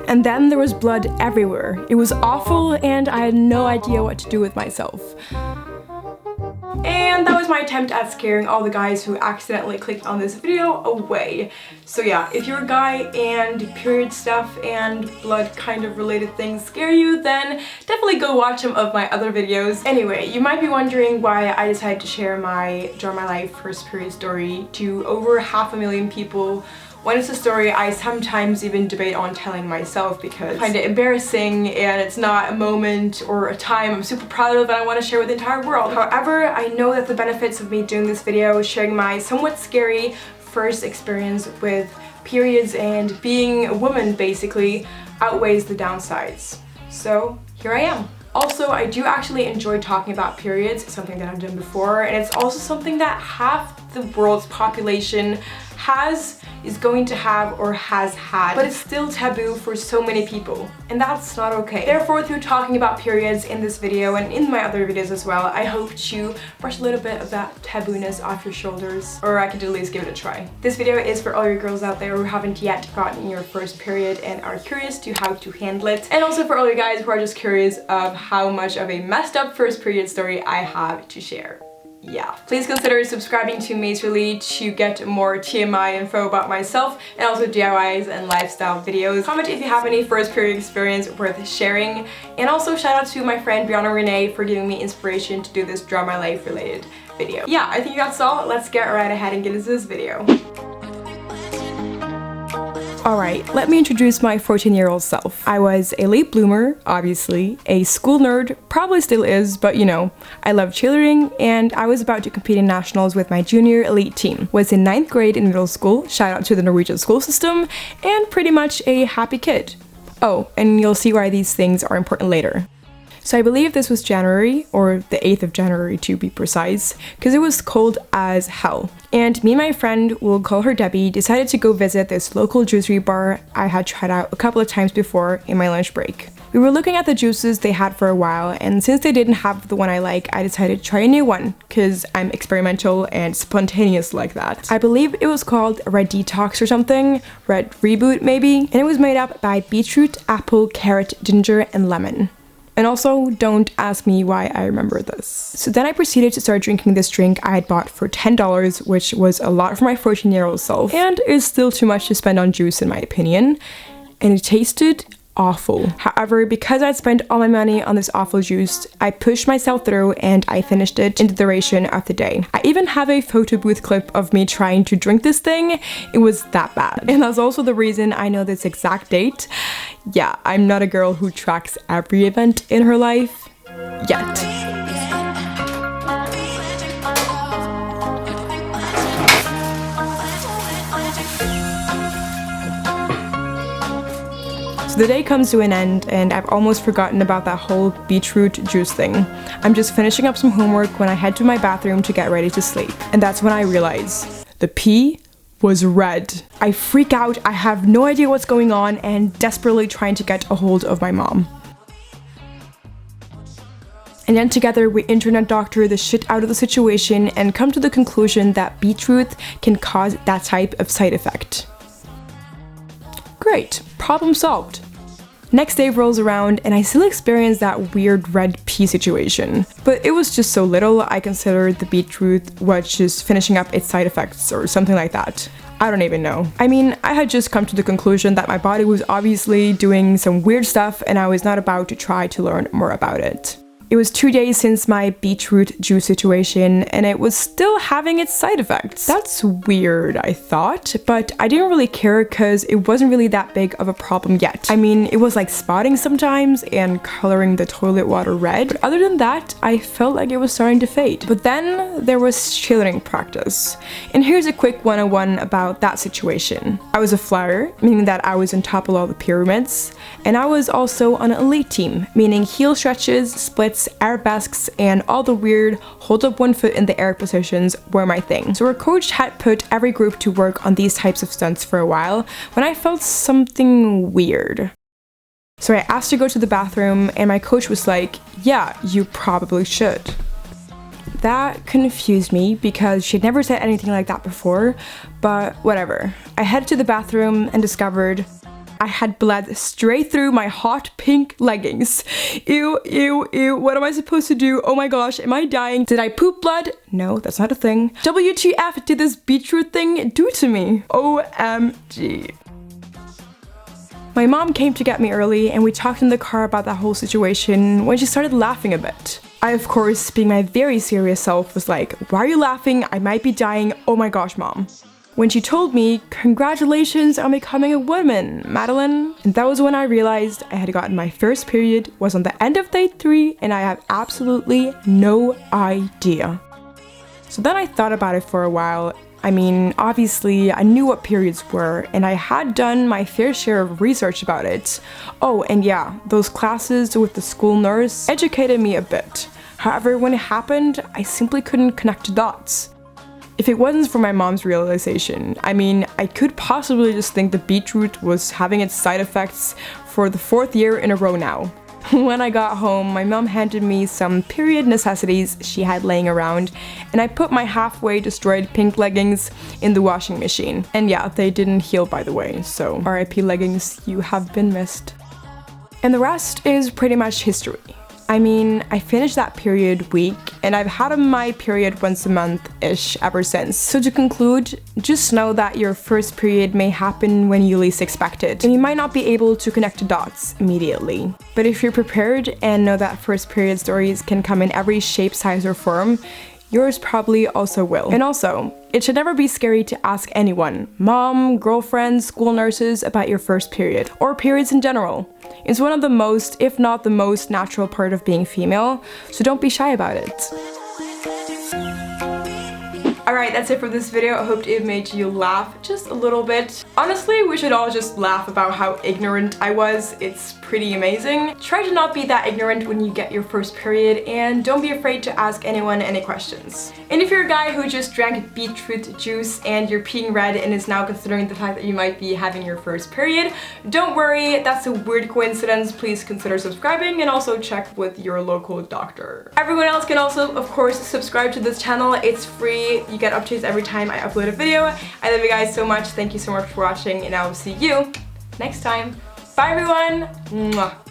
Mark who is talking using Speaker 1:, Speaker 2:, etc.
Speaker 1: and then there was blood everywhere. It was awful and I had no idea what to do with myself. And that was my attempt at scaring all the guys who accidentally clicked on this video away. So yeah, if you're a guy and period stuff and blood kind of related things scare you, then definitely go watch some of my other videos. Anyway, you might be wondering why I decided to share my Draw My Life first period story to over 500,000 people, when it's a story I sometimes even debate on telling myself because I find it embarrassing and it's not a moment or a time I'm super proud of and I want to share with the entire world. However, I know that the benefits of me doing this video, sharing my somewhat scary first experience with periods and being a woman basically, outweighs the downsides. So here I am. Also, I do actually enjoy talking about periods, something that I've done before, and it's also something that half the world's population is going to have or has had, but it's still taboo for so many people, and that's not okay. Therefore, through talking about periods in this video and in my other videos as well, I hope to brush a little bit of that taboo-ness off your shoulders, or I could at least give it a try. This video is for all your girls out there who haven't yet gotten your first period and are curious to how to handle it, and also for all you guys who are just curious of how much of a messed up first period story I have to share. Yeah. Please consider subscribing to Majorly to get more TMI info about myself and also DIYs and lifestyle videos. Comment if you have any first period experience worth sharing. And also shout out to my friend Brianna Renee for giving me inspiration to do this Draw My Life related video. Yeah, I think that's all. Let's get right ahead and get into this video. Alright, let me introduce my 14-year-old self. I was a late bloomer, obviously, a school nerd, probably still is, but you know, I love cheerleading, and I was about to compete in nationals with my junior elite team. Was in 9th grade in middle school, shout out to the Norwegian school system, and pretty much a happy kid. Oh, and you'll see why these things are important later. So I believe this was January, or the 8th of January to be precise, because it was cold as hell. And me and my friend, we'll call her Debbie, decided to go visit this local juicery bar I had tried out a couple of times before in my lunch break. We were looking at the juices they had for a while, and since they didn't have the one I like, I decided to try a new one, because I'm experimental and spontaneous like that. I believe it was called Red Detox or something, Red Reboot maybe, and it was made up by beetroot, apple, carrot, ginger, and lemon. And also, don't ask me why I remember this. So then I proceeded to start drinking this drink I had bought for $10, which was a lot for my 14-year-old self, and is still too much to spend on juice in my opinion. And it tasted awful. However, because I'd spent all my money on this awful juice, I pushed myself through and I finished it in the duration of the day. I even have a photo booth clip of me trying to drink this thing. It was that bad. And that's also the reason I know this exact date. Yeah, I'm not a girl who tracks every event in her life yet. The day comes to an end and I've almost forgotten about that whole beetroot juice thing. I'm just finishing up some homework when I head to my bathroom to get ready to sleep. And that's when I realize the pee was red. I freak out, I have no idea what's going on and desperately trying to get a hold of my mom. And then together we internet doctor the shit out of the situation and come to the conclusion that beetroot can cause that type of side effect. Great, problem solved. Next day rolls around and I still experience that weird red pee situation. But it was just so little, I considered the beetroot was just finishing up its side effects or something like that. I don't even know. I mean, I had just come to the conclusion that my body was obviously doing some weird stuff and I was not about to try to learn more about it. It was 2 days since my beetroot juice situation and it was still having its side effects. That's weird, I thought, but I didn't really care because it wasn't really that big of a problem yet. I mean, it was like spotting sometimes and coloring the toilet water red, but other than that, I felt like it was starting to fade. But then there was cheerleading practice. And here's a quick 101 about that situation. I was a flyer, meaning that I was on top of all the pyramids, and I was also on an elite team, meaning heel stretches, splits, arabesques, and all the weird hold up one foot in the air positions were my thing. So our coach had put every group to work on these types of stunts for a while when I felt something weird. So I asked to go to the bathroom and my coach was like, yeah, you probably should. That confused me because she'd never said anything like that before, but whatever. I headed to the bathroom and discovered I had bled straight through my hot pink leggings. Ew, ew, ew. What am I supposed to do? Oh my gosh, am I dying? Did I poop blood? No, that's not a thing. WTF did this beetroot thing do to me? OMG. My mom came to get me early and we talked in the car about that whole situation when she started laughing a bit. I, of course, being my very serious self, was like, why are you laughing? I might be dying. Oh my gosh, mom. When she told me, congratulations on becoming a woman, Madeleine. And that was when I realized I had gotten my first period, was on the end of day 3, and I have absolutely no idea. So then I thought about it for a while. I mean, obviously, I knew what periods were, and I had done my fair share of research about it. Oh, and yeah, those classes with the school nurse educated me a bit. However, when it happened, I simply couldn't connect the dots. If it wasn't for my mom's realization, I mean, I could possibly just think the beetroot was having its side effects for the 4th year in a row now. When I got home, my mom handed me some period necessities she had laying around, and I put my halfway destroyed pink leggings in the washing machine. And yeah, they didn't heal, by the way, so RIP leggings, you have been missed. And the rest is pretty much history. I mean, I finished that period week, and I've had my period once a month-ish ever since. So to conclude, just know that your first period may happen when you least expect it, and you might not be able to connect the dots immediately. But if you're prepared and know that first period stories can come in every shape, size, or form, yours probably also will. And also, it should never be scary to ask anyone, mom, girlfriends, school nurses, about your first period, or periods in general. It's one of the most, if not the most, natural part of being female, so don't be shy about it. Alright, that's it for this video. I hope it made you laugh just a little bit. Honestly, we should all just laugh about how ignorant I was. It's pretty amazing. Try to not be that ignorant when you get your first period, and don't be afraid to ask anyone any questions. And if you're a guy who just drank beetroot juice and you're peeing red and is now considering the fact that you might be having your first period, don't worry, that's a weird coincidence. Please consider subscribing and also check with your local doctor. Everyone else can also, of course, subscribe to this channel. It's free. You get updates every time I upload a video. I love you guys so much. Thank you so much for watching, and I will see you next time. Bye everyone! Mwah.